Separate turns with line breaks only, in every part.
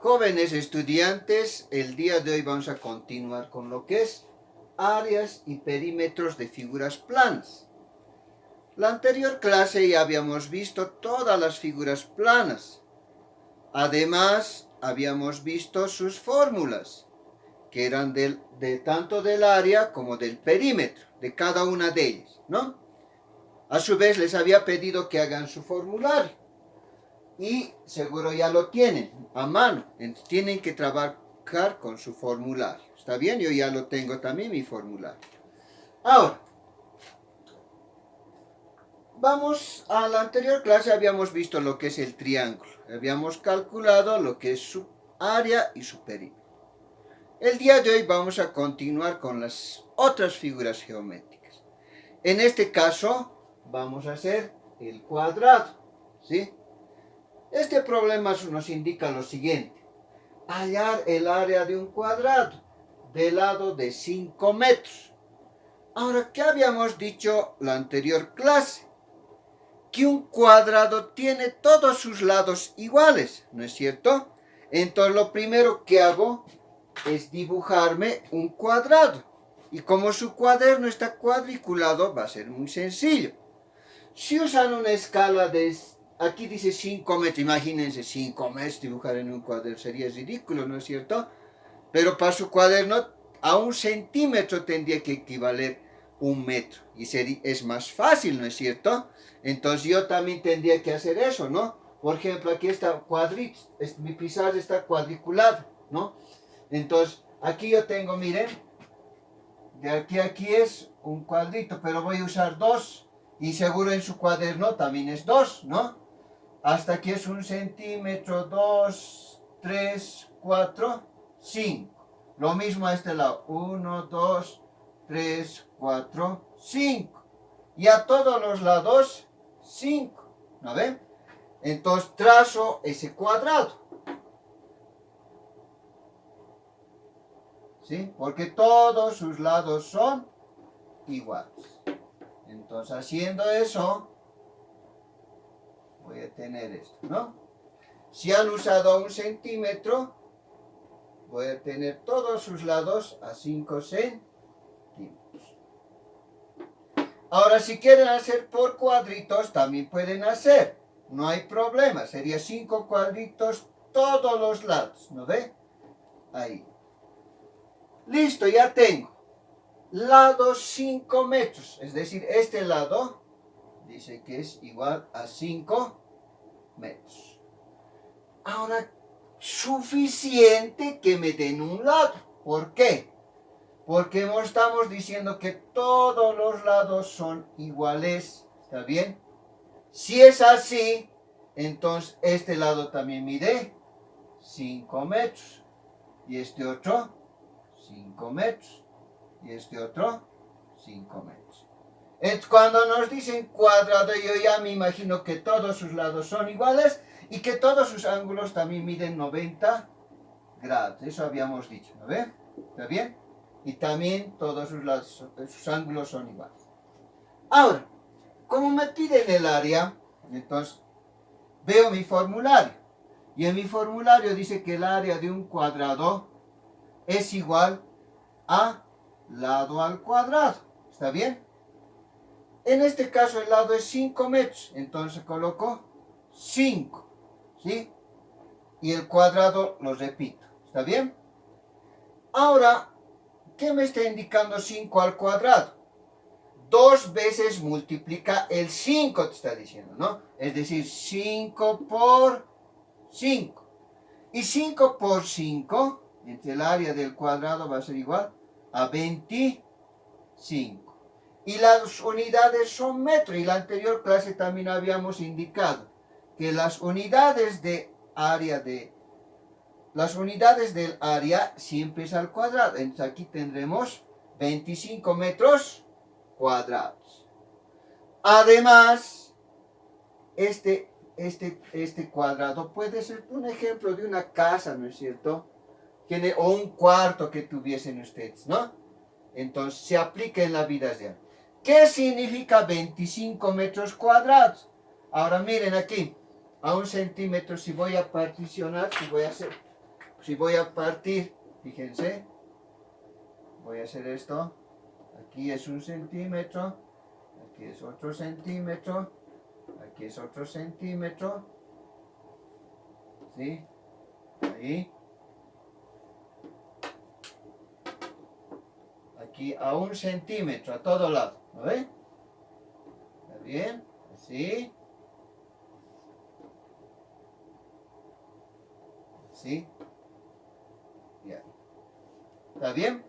Jóvenes estudiantes, el día de hoy vamos a continuar con lo que es áreas y perímetros de figuras planas. La anterior clase ya habíamos visto todas las figuras planas. Además, habíamos visto sus fórmulas, que eran tanto del área como del perímetro, de cada una de ellas, ¿no? A su vez, les había pedido que hagan su formulario. Y seguro ya lo tienen a mano. Tienen que trabajar con su formulario. ¿Está bien? Yo ya lo tengo también, mi formulario. Ahora, vamos a la anterior clase, habíamos visto lo que es el triángulo. Habíamos calculado lo que es su área y su perímetro. El día de hoy vamos a continuar con las otras figuras geométricas. En este caso, vamos a hacer el cuadrado, ¿sí? Este problema nos indica lo siguiente: hallar el área de un cuadrado de lado de 5 metros. Ahora, ¿qué habíamos dicho la anterior clase? Que un cuadrado tiene todos sus lados iguales, ¿no es cierto? Entonces lo primero que hago es dibujarme un cuadrado. Y como su cuaderno está cuadriculado, va a ser muy sencillo. Si usan una escala de... Aquí dice 5 metros, imagínense 5 metros dibujar en un cuaderno, sería ridículo, ¿no es cierto? Pero para su cuaderno a 1 centímetro tendría que equivaler 1 metro. Y es más fácil, ¿no es cierto? Entonces yo también tendría que hacer eso, ¿no? Por ejemplo, aquí está cuadrito, mi pizarra está cuadriculada, ¿no? Entonces aquí yo tengo, miren, de aquí a aquí es un cuadrito, pero voy a usar 2. Y seguro en su cuaderno también es 2, ¿no? Hasta aquí es 1 centímetro, 2, 3, 4, 5. Lo mismo a este lado, 1, 2, 3, 4, 5. Y a todos los lados, 5. ¿No ven? Entonces trazo ese cuadrado. ¿Sí? Porque todos sus lados son iguales. Entonces haciendo eso, voy a tener esto, ¿no? Si han usado 1 centímetro, voy a tener todos sus lados a 5 centímetros. Ahora, si quieren hacer por cuadritos, también pueden hacer. No hay problema. Sería 5 cuadritos todos los lados, ¿no ve? Ahí. Listo, ya tengo. Lado 5 metros. Es decir, este lado dice que es igual a 5 metros. Ahora, suficiente que me den un lado. ¿Por qué? Porque estamos diciendo que todos los lados son iguales. ¿Está bien? Si es así, entonces este lado también mide 5 metros. Y este otro, 5 metros. Y este otro, 5 metros. Entonces, cuando nos dicen cuadrado, yo ya me imagino que todos sus lados son iguales y que todos sus ángulos también miden 90 grados. Eso habíamos dicho, ¿no ven? ¿Está bien? Y también todos sus ángulos son iguales. Ahora, como me piden el área, entonces veo mi formulario. Y en mi formulario dice que el área de un cuadrado es igual a lado al cuadrado. ¿Está bien? En este caso el lado es 5 metros. Entonces coloco 5. ¿Sí? Y el cuadrado lo repito. ¿Está bien? Ahora, ¿qué me está indicando 5 al cuadrado? 2 veces multiplica el 5, te está diciendo, ¿no? Es decir, 5 por 5. Y 5 por 5, entre el área del cuadrado va a ser igual a 25. Y las unidades son metros. Y la anterior clase también habíamos indicado que las unidades de área las unidades del área siempre es al cuadrado. Entonces aquí tendremos 25 metros cuadrados. Además, este cuadrado puede ser un ejemplo de una casa, ¿no es cierto? O un cuarto que tuviesen ustedes, ¿no? Entonces se aplica en la vida real. ¿Qué significa 25 metros cuadrados? Ahora miren aquí, a 1 centímetro, si voy a particionar, si voy a hacer si voy a partir, fíjense, voy a hacer esto, aquí es 1 centímetro, aquí es otro centímetro, aquí es otro centímetro, ¿sí? Ahí. Aquí a 1 centímetro, a todo lado, ¿no ven? ¿Está bien? Así. Así. Ya. ¿Está bien?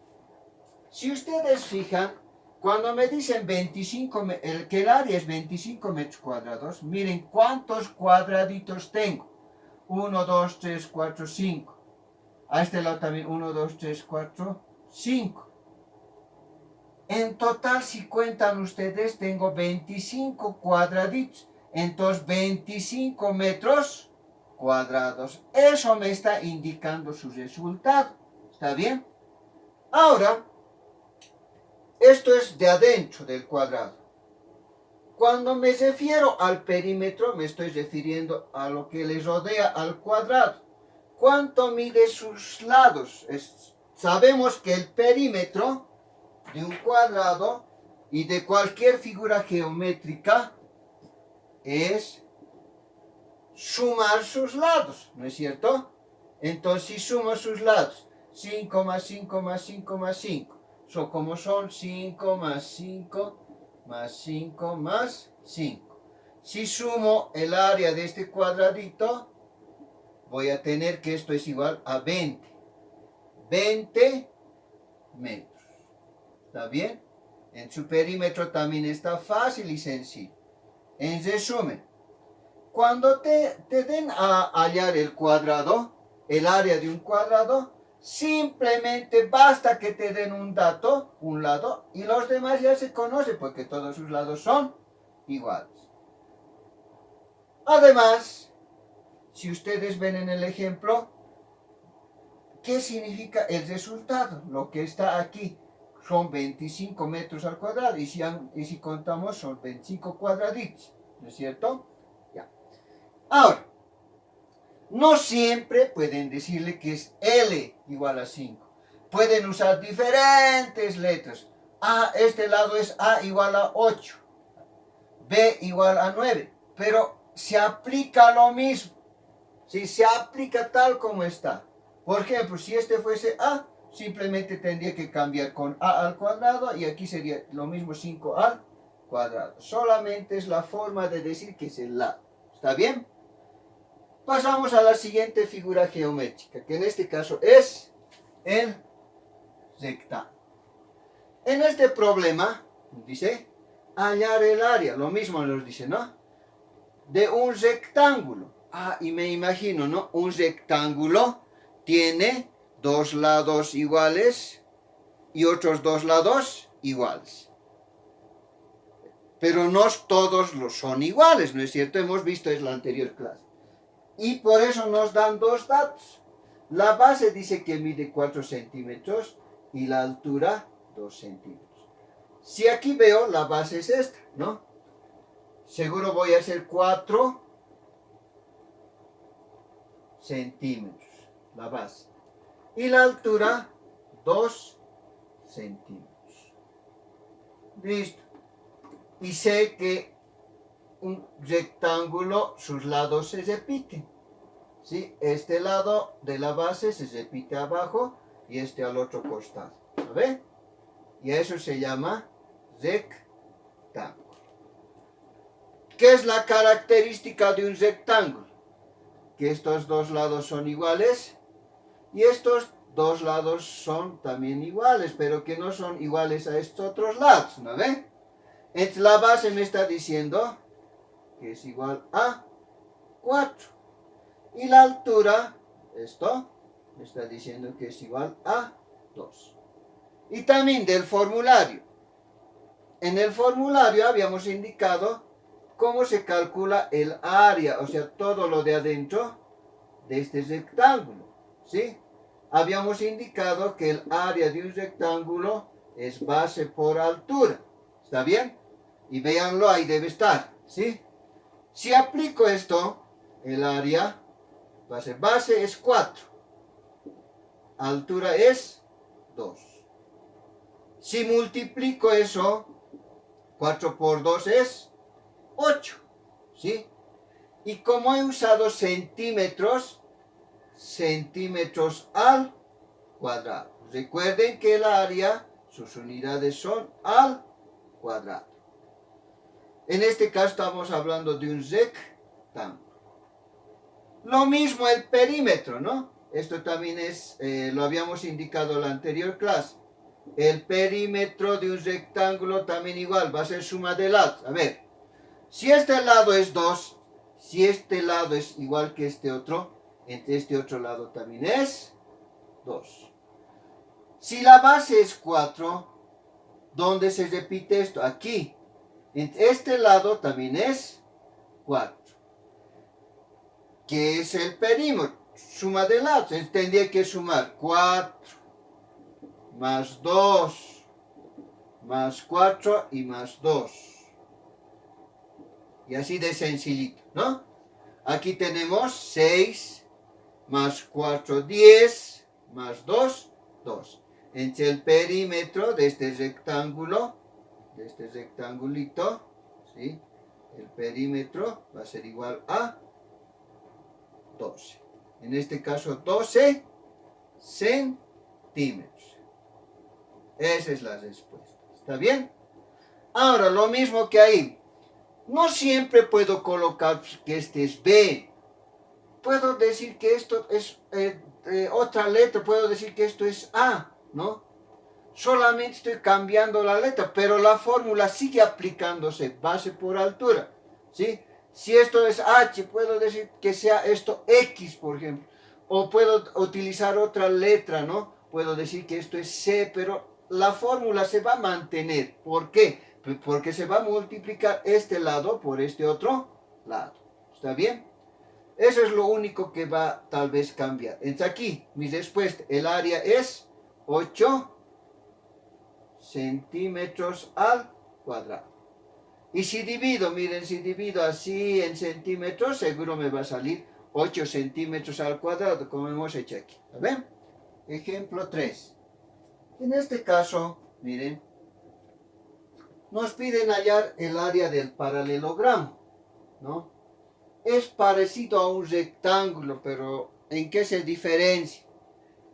Si ustedes fijan, cuando me dicen 25, que el área es 25 metros cuadrados, miren cuántos cuadraditos tengo. 1, 2, 3, 4, 5. A este lado también 1, 2, 3, 4, 5. En total, si cuentan ustedes, tengo 25 cuadraditos. Entonces, 25 metros cuadrados. Eso me está indicando su resultado. ¿Está bien? Ahora, esto es de adentro del cuadrado. Cuando me refiero al perímetro, me estoy refiriendo a lo que le rodea al cuadrado. ¿Cuánto mide sus lados? Sabemos que el perímetro de un cuadrado y de cualquier figura geométrica es sumar sus lados, ¿no es cierto? Entonces, si sumo sus lados, 5 más 5 más 5 más 5, como son 5 más 5 más 5 más 5. Si sumo el área de este cuadradito, voy a tener que esto es igual a 20. 20 metros. ¿Está bien? En su perímetro también está fácil y sencillo. En resumen, cuando te den a hallar el cuadrado, el área de un cuadrado, simplemente basta que te den un dato, un lado, y los demás ya se conocen porque todos sus lados son iguales. Además, si ustedes ven en el ejemplo, ¿qué significa el resultado? Lo que está aquí son 25 metros al cuadrado y si contamos son 25 cuadraditos, ¿no es cierto? Ya. Ahora, no siempre pueden decirle que es L igual a 5. Pueden usar diferentes letras. Este lado es A igual a 8, B igual a 9, pero se aplica lo mismo. Si se aplica tal como está. Por ejemplo, si este fuese A, simplemente tendría que cambiar con A al cuadrado y aquí sería lo mismo 5 al cuadrado. Solamente es la forma de decir que es el lado. ¿Está bien? Pasamos a la siguiente figura geométrica, que en este caso es el rectángulo. En este problema, dice, hallar el área, lo mismo nos dice, ¿no? De un rectángulo. Y me imagino, ¿no? Un rectángulo tiene dos lados iguales y otros dos lados iguales. Pero no todos los son iguales, ¿no es cierto? Hemos visto en la anterior clase. Y por eso nos dan dos datos. La base dice que mide 4 centímetros y la altura 2 centímetros. Si aquí veo, la base es esta, ¿no? Seguro voy a hacer 4 centímetros, la base. Y la altura, 2 centímetros. Listo. Y sé que un rectángulo, sus lados se repiten. ¿Sí? Este lado de la base se repite abajo y este al otro costado. ¿Lo ven? Y eso se llama rectángulo. ¿Qué es la característica de un rectángulo? Que estos dos lados son iguales y estos dos lados son también iguales, pero que no son iguales a estos otros lados, ¿no ven? Entonces la base me está diciendo que es igual a 4. Y la altura, esto, me está diciendo que es igual a 2. Y también del formulario. En el formulario habíamos indicado cómo se calcula el área, o sea, todo lo de adentro de este rectángulo, ¿sí? Habíamos indicado que el área de un rectángulo es base por altura, ¿está bien? Y véanlo, ahí debe estar, ¿sí? Si aplico esto, el área, base es 4. altura es 2. Si multiplico eso, 4 por 2 es 8, ¿sí? Y como he usado centímetros al cuadrado. Recuerden que el área, sus unidades son al cuadrado. En este caso estamos hablando de un rectángulo. Lo mismo el perímetro, ¿no? Esto también es, lo habíamos indicado en la anterior clase. El perímetro de un rectángulo también igual, va a ser suma de lados. A ver, si este lado es 2, si este lado es igual que este otro, entre este otro lado también es 2. Si la base es 4, ¿dónde se repite esto? Aquí. Entre este lado también es 4. ¿Qué es el perímetro? Suma de lados. Tendría que sumar 4 más 2 más 4 y más 2. Y así de sencillito, ¿no? Aquí tenemos 6 más 4, 10 más 2, 2. Entre el perímetro de este rectángulo, de este rectangulito, ¿sí? El perímetro va a ser igual a 12. En este caso 12 centímetros. Esa es la respuesta. ¿Está bien? Ahora, lo mismo que ahí. No siempre puedo colocar que este es B. Puedo decir que esto es otra letra. Puedo decir que esto es A, ¿no? Solamente estoy cambiando la letra, pero la fórmula sigue aplicándose, base por altura, ¿sí? Si esto es H, puedo decir que sea esto X, por ejemplo. O puedo utilizar otra letra, ¿no? Puedo decir que esto es C, pero la fórmula se va a mantener. ¿Por qué? Porque se va a multiplicar este lado por este otro lado. ¿Está bien? Eso es lo único que va tal vez cambiar. Entonces aquí, mi respuesta, el área es 8 centímetros al cuadrado. Y si divido, miren, si divido así en centímetros, seguro me va a salir 8 centímetros al cuadrado, como hemos hecho aquí. ¿Ven? Ejemplo 3. En este caso, miren, nos piden hallar el área del paralelogramo, ¿no? Es parecido a un rectángulo, pero ¿en qué se diferencia?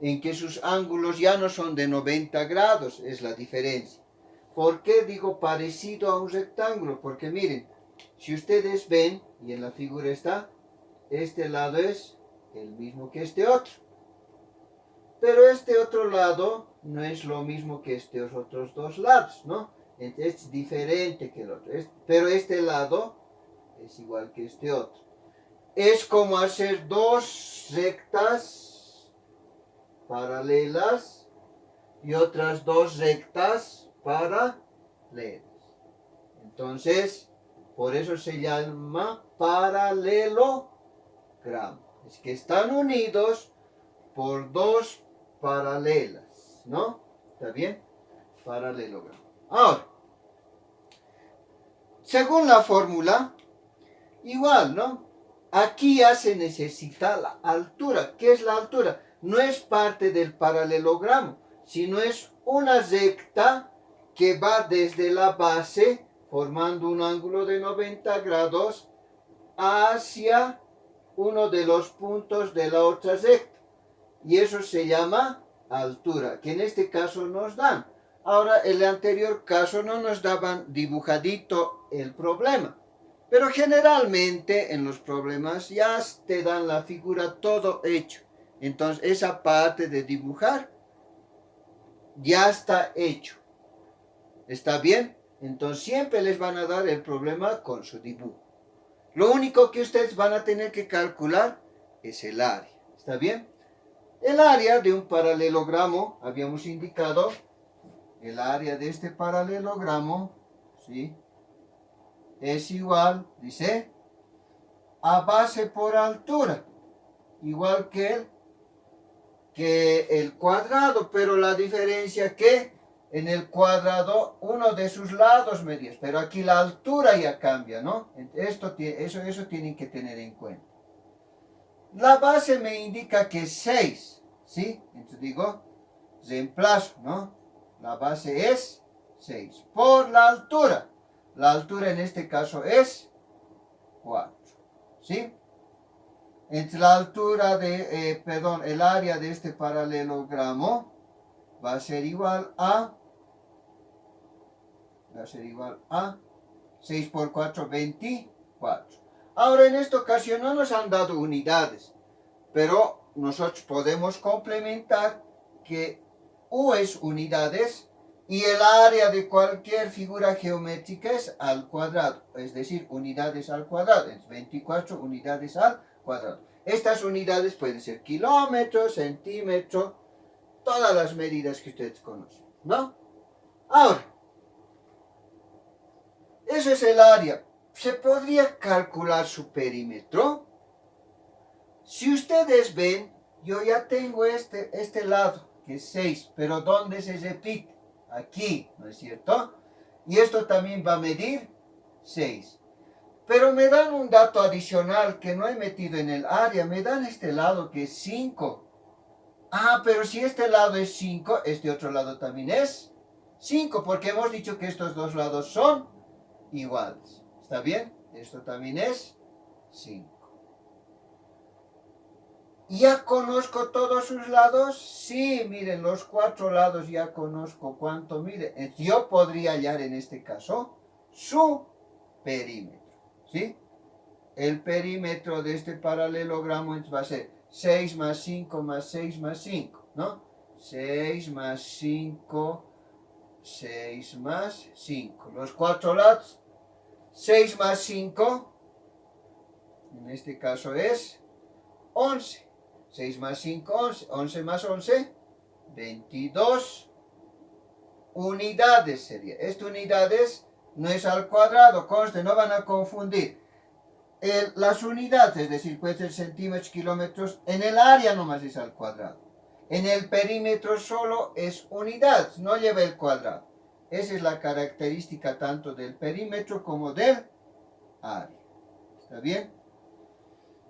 En que sus ángulos ya no son de 90 grados, es la diferencia. ¿Por qué digo parecido a un rectángulo? Porque miren, si ustedes ven, y en la figura está, este lado es el mismo que este otro. Pero este otro lado no es lo mismo que estos otros dos lados, ¿no? Es diferente que el otro. Pero este lado es igual que este otro. Es como hacer dos rectas paralelas y otras dos rectas paralelas. Entonces, por eso se llama paralelogramo. Es que están unidos por dos paralelas, ¿no? ¿Está bien? Paralelogramo. Ahora, según la fórmula, igual, ¿no? Aquí ya se necesita la altura. ¿Qué es la altura? No es parte del paralelogramo, sino es una recta que va desde la base, formando un ángulo de 90 grados, hacia uno de los puntos de la otra recta. Y eso se llama altura, que en este caso nos dan. Ahora, en el anterior caso no nos daban dibujadito el problema. Pero generalmente en los problemas ya te dan la figura todo hecho. Entonces esa parte de dibujar ya está hecho. ¿Está bien? Entonces siempre les van a dar el problema con su dibujo. Lo único que ustedes van a tener que calcular es el área. ¿Está bien? El área de un paralelogramo, habíamos indicado, el área de este paralelogramo, ¿sí?, es igual, dice, a base por altura, igual que el cuadrado, pero la diferencia que en el cuadrado uno de sus lados me 10, pero aquí la altura ya cambia, ¿no? Eso tienen que tener en cuenta. La base me indica que es 6. ¿sí? Entonces digo, reemplazo, ¿no? La base es 6 por la altura. La altura en este caso es 4, ¿sí? Entre la altura de, el área de este paralelogramo va a ser igual a 6 por 4, 24. Ahora en esta ocasión no nos han dado unidades, pero nosotros podemos complementar que U es unidades y el área de cualquier figura geométrica es al cuadrado, es decir, unidades al cuadrado, es 24 unidades al cuadrado. Estas unidades pueden ser kilómetros, centímetros, todas las medidas que ustedes conocen, ¿no? Ahora, eso es el área. ¿Se podría calcular su perímetro? Si ustedes ven, yo ya tengo este lado, que es 6, pero ¿dónde se repite? Aquí, ¿no es cierto? Y esto también va a medir 6. Pero me dan un dato adicional que no he metido en el área, me dan este lado que es 5. Ah, pero si este lado es 5, este otro lado también es 5, porque hemos dicho que estos dos lados son iguales. ¿Está bien? Esto también es 5. ¿Ya conozco todos sus lados? Sí, miren, los 4 lados ya conozco cuánto mide. Yo podría hallar en este caso su perímetro, ¿sí? El perímetro de este paralelogramo va a ser 6 más 5 más 6 más 5, ¿no? 6 más 5, 6 más 5. Los 4 lados, 6 más 5, en este caso es 11. 6 más 5, 11. 11 más 11, 22 unidades sería. Estas unidades no es al cuadrado, conste, no van a confundir. Las unidades, es decir, puede ser centímetros, kilómetros, en el área nomás es al cuadrado. En el perímetro solo es unidad, no lleva el cuadrado. Esa es la característica tanto del perímetro como del área. ¿Está bien?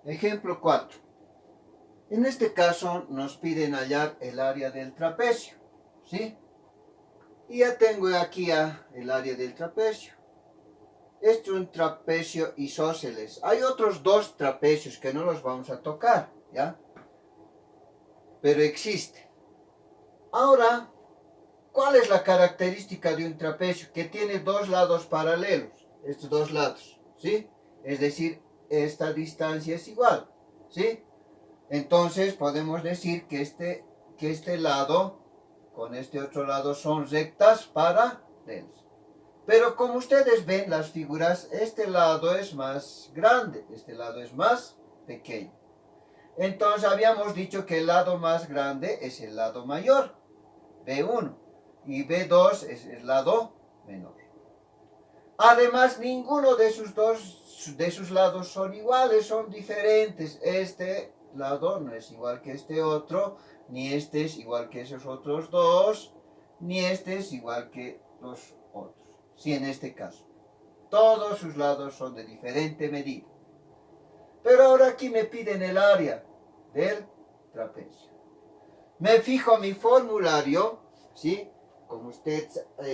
Ejemplo 4. En este caso nos piden hallar el área del trapecio, ¿sí? Y ya tengo aquí el área del trapecio. Este es un trapecio isósceles. Hay otros dos trapecios que no los vamos a tocar, ¿ya? Pero existe. Ahora, ¿cuál es la característica de un trapecio? Que tiene dos lados paralelos, estos dos lados, ¿sí? Es decir, esta distancia es igual, ¿sí? Entonces podemos decir que este lado con este otro lado son rectas paralelas. Pero como ustedes ven las figuras, este lado es más grande, este lado es más pequeño. Entonces habíamos dicho que el lado más grande es el lado mayor, B1, y B2 es el lado menor. Además, ninguno de sus lados son iguales, son diferentes. Este lado no es igual que este otro, ni este es igual que esos otros dos, ni este es igual que los otros. Sí, en este caso. Todos sus lados son de diferente medida. Pero ahora aquí me piden el área del trapecio. Me fijo mi formulario, ¿sí? Como usted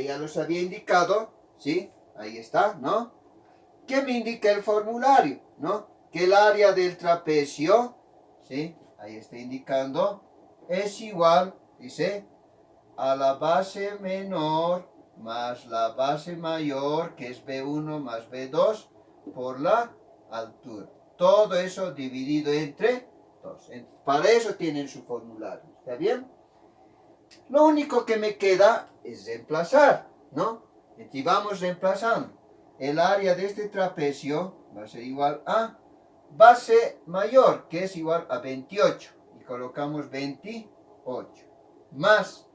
ya los había indicado, ¿sí? Ahí está, ¿no? ¿Qué me indica el formulario? ¿No? Que el área del trapecio, ¿sí? Ahí está indicando, es igual, dice, a la base menor más la base mayor, que es B1 más B2, por la altura. Todo eso dividido entre 2. Para eso tienen su formulario. ¿Está bien? Lo único que me queda es reemplazar, ¿no? Entonces vamos reemplazando. El área de este trapecio va a ser igual a base mayor, que es igual a 28. Y colocamos 28. Más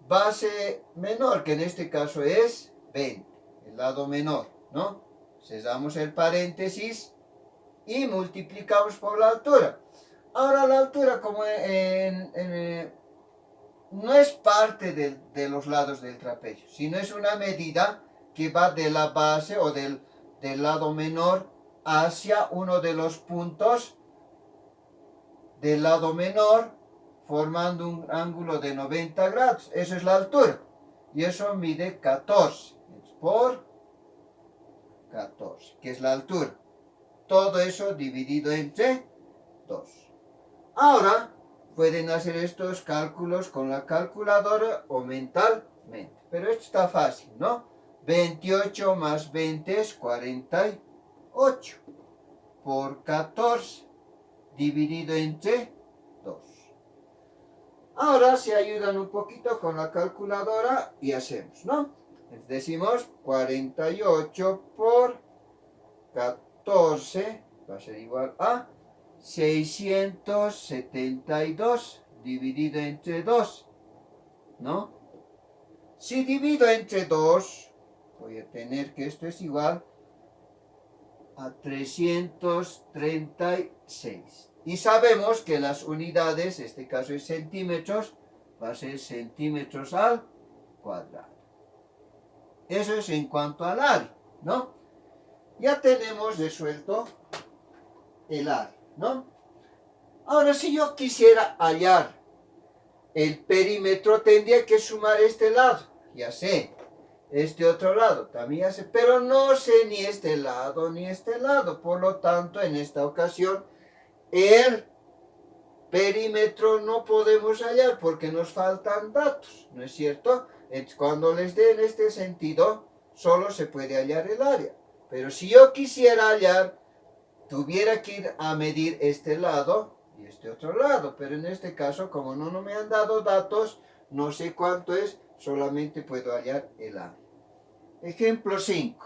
base menor, que en este caso es 20. El lado menor, ¿no? Cerramos el paréntesis y multiplicamos por la altura. Ahora la altura, como no es parte de los lados del trapecio, sino es una medida que va de la base o del lado menor hacia uno de los puntos del lado menor formando un ángulo de 90 grados. Eso es la altura. Y eso mide 14 por 14, que es la altura. Todo eso dividido entre 2. Ahora pueden hacer estos cálculos con la calculadora o mentalmente. Pero esto está fácil, ¿no? 28 más 20 es 48 por 14 dividido entre 2. Ahora se ayudan un poquito con la calculadora y hacemos, ¿no? Entonces decimos 48 por 14 va a ser igual a 672 dividido entre 2, ¿no? Si divido entre 2, voy a tener que esto es igual a 336. Y sabemos que las unidades, en este caso es centímetros, va a ser centímetros al cuadrado. Eso es en cuanto al área, ¿no? Ya tenemos resuelto el área, ¿no? Ahora, si yo quisiera hallar el perímetro, tendría que sumar este lado. Ya sé, este otro lado también ya sé, pero no sé ni este lado ni este lado. Por lo tanto, en esta ocasión, el perímetro no podemos hallar porque nos faltan datos, ¿no es cierto? Entonces, cuando les dé en este sentido, solo se puede hallar el área. Pero si yo quisiera hallar, tuviera que ir a medir este lado y este otro lado. Pero en este caso, como no me han dado datos, no sé cuánto es, solamente puedo hallar el área. Ejemplo 5.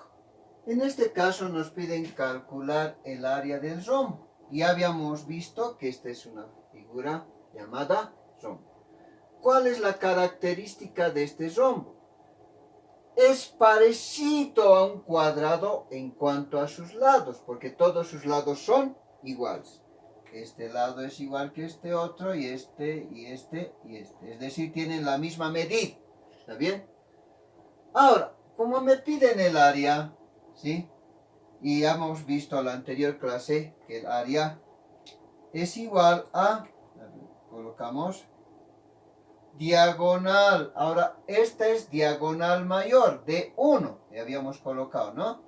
En este caso nos piden calcular el área del rombo. Ya habíamos visto que esta es una figura llamada rombo. ¿Cuál es la característica de este rombo? Es parecido a un cuadrado en cuanto a sus lados, porque todos sus lados son iguales. Este lado es igual que este otro, y este, y este, y este. Es decir, tienen la misma medida. ¿Está bien? Ahora, como me piden el área, ¿sí? Y ya hemos visto en la anterior clase que el área es igual a, colocamos, diagonal. Ahora, esta es diagonal mayor de 1, ya habíamos colocado, ¿no?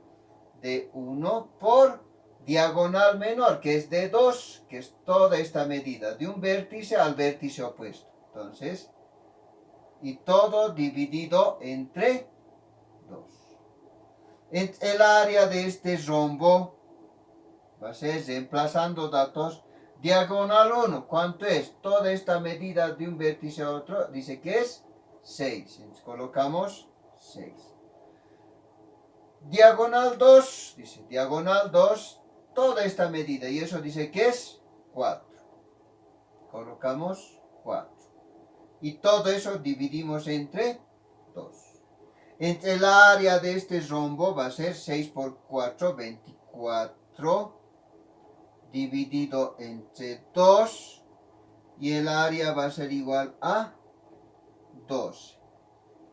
De 1 por diagonal menor, que es de 2, que es toda esta medida, de un vértice al vértice opuesto. Entonces, y todo dividido entre 2. El área de este rombo va a ser, reemplazando datos, diagonal 1, ¿cuánto es? Toda esta medida de un vértice a otro, dice que es 6. Entonces colocamos 6. Diagonal 2, dice diagonal 2, toda esta medida, y eso dice que es 4. Colocamos 4. Y todo eso dividimos entre 2. Entre el área de este rombo va a ser 6 por 4, 24, dividido entre 2, y el área va a ser igual a 12.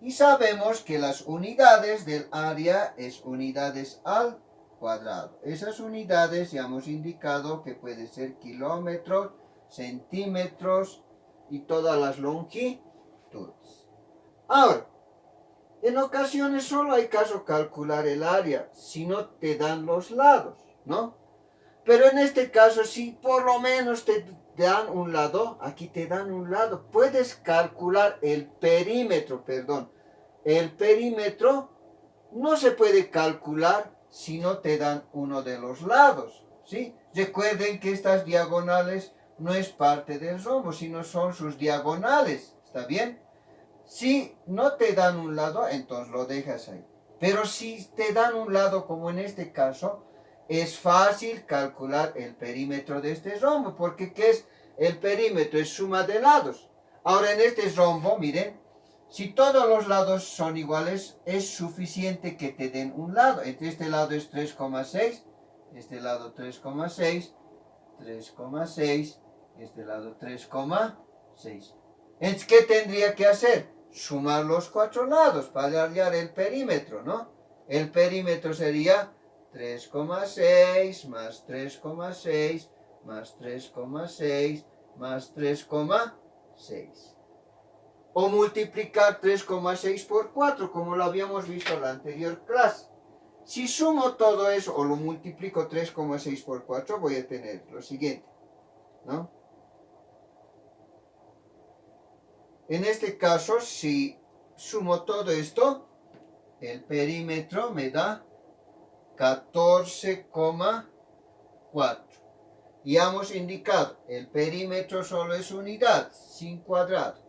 Y sabemos que las unidades del área es unidades al cuadrado. Esas unidades ya hemos indicado que puede ser kilómetros, centímetros y todas las longitudes. Ahora, en ocasiones solo hay caso calcular el área si no te dan los lados, ¿no? Pero en este caso, si por lo menos te dan un lado, aquí te dan un lado, puedes calcular el perímetro, perdón. El perímetro no se puede calcular si no te dan uno de los lados, ¿sí? Recuerden que estas diagonales no es parte del rombo, sino son sus diagonales, ¿está bien? Si no te dan un lado, entonces lo dejas ahí. Pero si te dan un lado, como en este caso, es fácil calcular el perímetro de este rombo, porque ¿qué es? El perímetro es suma de lados. Ahora en este rombo, miren, si todos los lados son iguales, es suficiente que te den un lado. Entre este lado es 3,6, este lado 3,6, 3,6, este lado 3,6. Entonces, ¿qué tendría que hacer? Sumar los 4 lados para hallar el perímetro, ¿no? El perímetro sería 3,6 más 3,6 más 3,6 más 3,6. 6. O multiplicar 3,6 por 4, como lo habíamos visto en la anterior clase. Si sumo todo eso, o lo multiplico 3,6 por 4, voy a tener lo siguiente, ¿no? En este caso, si sumo todo esto, el perímetro me da 14,4. Y hemos indicado, el perímetro solo es unidad, sin cuadrado.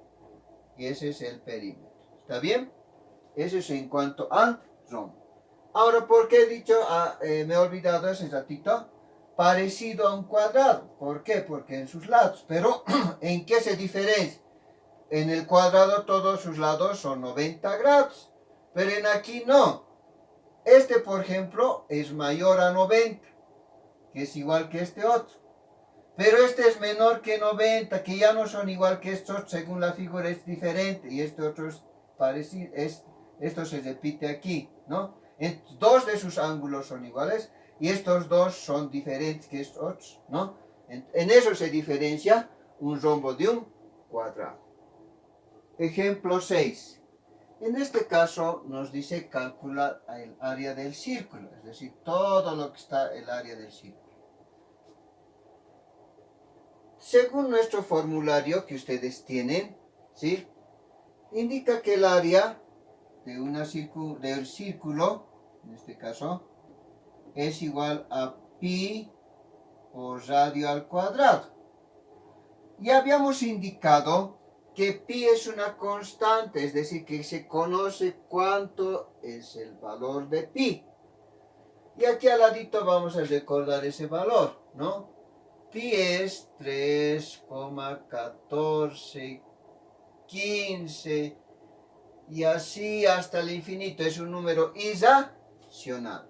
Y ese es el perímetro. ¿Está bien? Eso es en cuanto al rombo. Ahora, ¿por qué he dicho, me he olvidado ese ratito? Parecido a un cuadrado. ¿Por qué? Porque en sus lados. Pero, ¿en qué se diferencia? En el cuadrado todos sus lados son 90 grados. Pero en aquí no. Este, por ejemplo, es mayor a 90, que es igual que este otro. Pero este es menor que 90, que ya no son igual que estos, según la figura es diferente. Y este otro es parecido, esto se repite aquí, ¿no? Dos de sus ángulos son iguales y estos dos son diferentes que estos otros, ¿no? En eso se diferencia un rombo de un cuadrado. Ejemplo 6. En este caso nos dice calcular el área del círculo, es decir, todo lo que está el área del círculo. Según nuestro formulario que ustedes tienen, ¿sí? Indica que el área de del círculo, en este caso, es igual a pi por radio al cuadrado. Y habíamos indicado que pi es una constante, es decir, que se conoce cuánto es el valor de pi. Y aquí al ladito vamos a recordar ese valor, ¿no? Pi es 3,1415 y así hasta el infinito. Es un número irracional.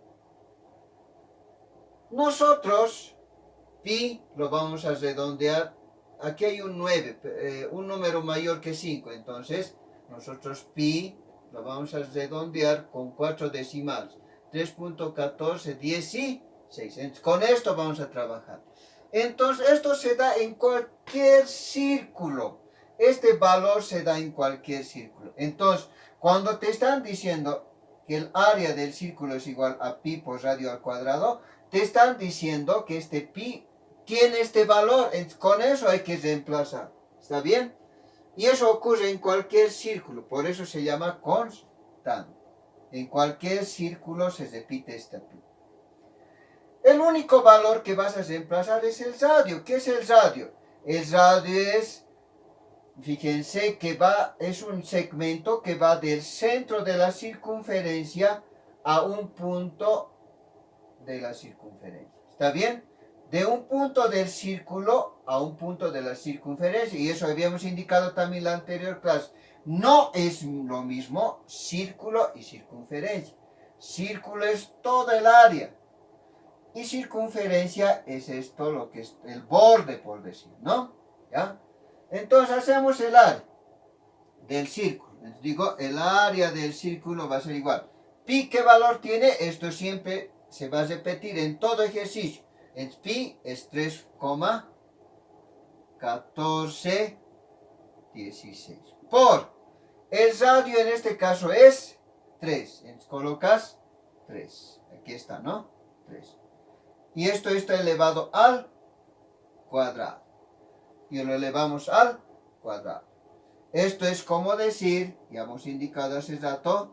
Nosotros, pi, lo vamos a redondear. Aquí hay un 9, un número mayor que 5. Entonces, nosotros pi lo vamos a redondear con 4 decimales. 3,1416. Entonces, con esto vamos a trabajar. Entonces, esto se da en cualquier círculo. Este valor se da en cualquier círculo. Entonces, cuando te están diciendo que el área del círculo es igual a pi por radio al cuadrado, te están diciendo que este pi tiene este valor. Con eso hay que reemplazar. ¿Está bien? Y eso ocurre en cualquier círculo. Por eso se llama constante. En cualquier círculo se repite este pi. El único valor que vas a reemplazar es el radio. ¿Qué es el radio? El radio es, fíjense que es un segmento que va del centro de la circunferencia a un punto de la circunferencia. ¿Está bien? De un punto del círculo a un punto de la circunferencia. Y eso habíamos indicado también en la anterior clase. No es lo mismo círculo y circunferencia. Círculo es toda el área. Y circunferencia es esto, lo que es el borde, por decir, ¿no? ¿Ya? Entonces hacemos el área del círculo. Les digo, el área del círculo va a ser igual. Pi, ¿qué valor tiene? Esto siempre se va a repetir en todo ejercicio. Entonces, pi es 3,1416. Por el radio en este caso es 3. Entonces colocas 3. Aquí está, ¿no? 3. Y esto está elevado al cuadrado. Y lo elevamos al cuadrado. Esto es como decir, ya hemos indicado hace rato,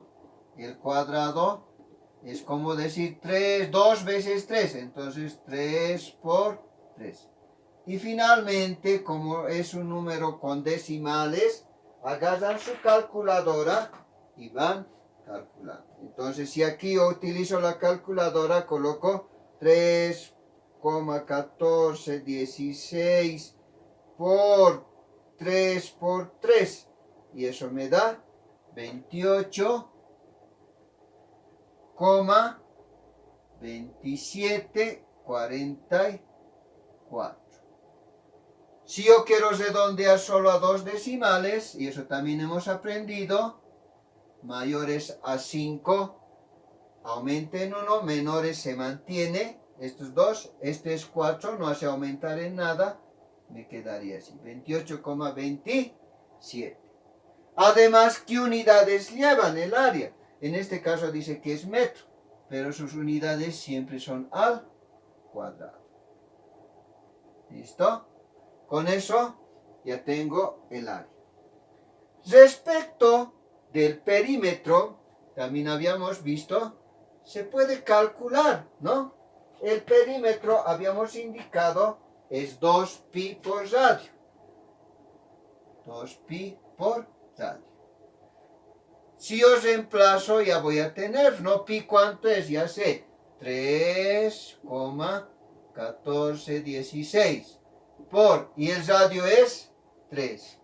el cuadrado es como decir 2 veces 3. Entonces 3 por 3. Y finalmente, como es un número con decimales, agarran su calculadora y van calculando. Entonces, si aquí yo utilizo la calculadora, coloco 3,1416 por 3 por 3. Y eso me da 28,2744. Si yo quiero redondear solo a 2 decimales, y eso también hemos aprendido, mayores a 5, aumenta en 1, menores se mantiene, estos dos, este es 4, no hace aumentar en nada, me quedaría así, 28,27. Además, ¿qué unidades llevan el área? En este caso dice que es metro, pero sus unidades siempre son al cuadrado. ¿Listo? Con eso ya tengo el área. Respecto del perímetro, también habíamos visto, se puede calcular, ¿no? El perímetro, habíamos indicado, es 2pi por radio. 2pi por radio. Si yo reemplazo, ya voy a tener, ¿no? Pi, ¿cuánto es? Ya sé, 3,1416 por, y el radio es 3.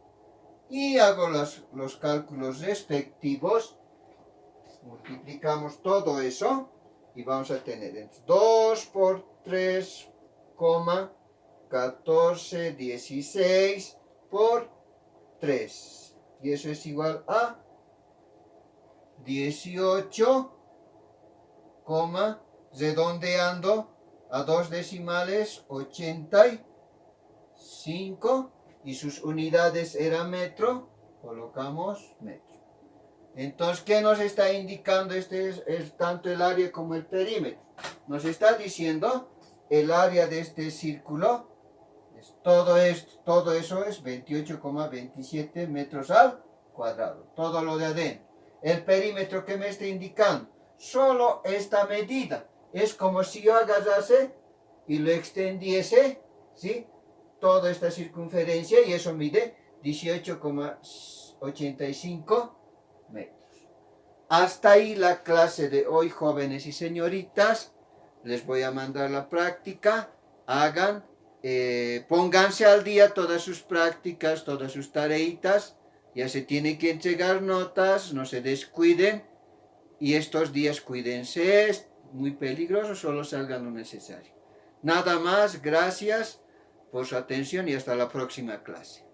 Y hago los cálculos respectivos, multiplicamos todo eso y vamos a tener 2 por 3,1416 por 3. Y eso es igual a 18, redondeando a 2 decimales, 85, y sus unidades eran metro, colocamos metro. Entonces, ¿qué nos está indicando? Este es tanto el área como el perímetro. Nos está diciendo el área de este círculo, todo eso es 28,27 metros al cuadrado, todo lo de adentro. El perímetro que me está indicando, solo esta medida, es como si yo agarrase y lo extendiese, ¿sí? Toda esta circunferencia, y eso mide 18,85 metros. Hasta ahí la clase de hoy, jóvenes y señoritas. Les voy a mandar la práctica. Hagan, pónganse al día todas sus prácticas, todas sus tareitas. Ya se tienen que entregar notas, no se descuiden. Y estos días cuídense, es muy peligroso, solo salgan lo necesario. Nada más, gracias por su atención y hasta la próxima clase.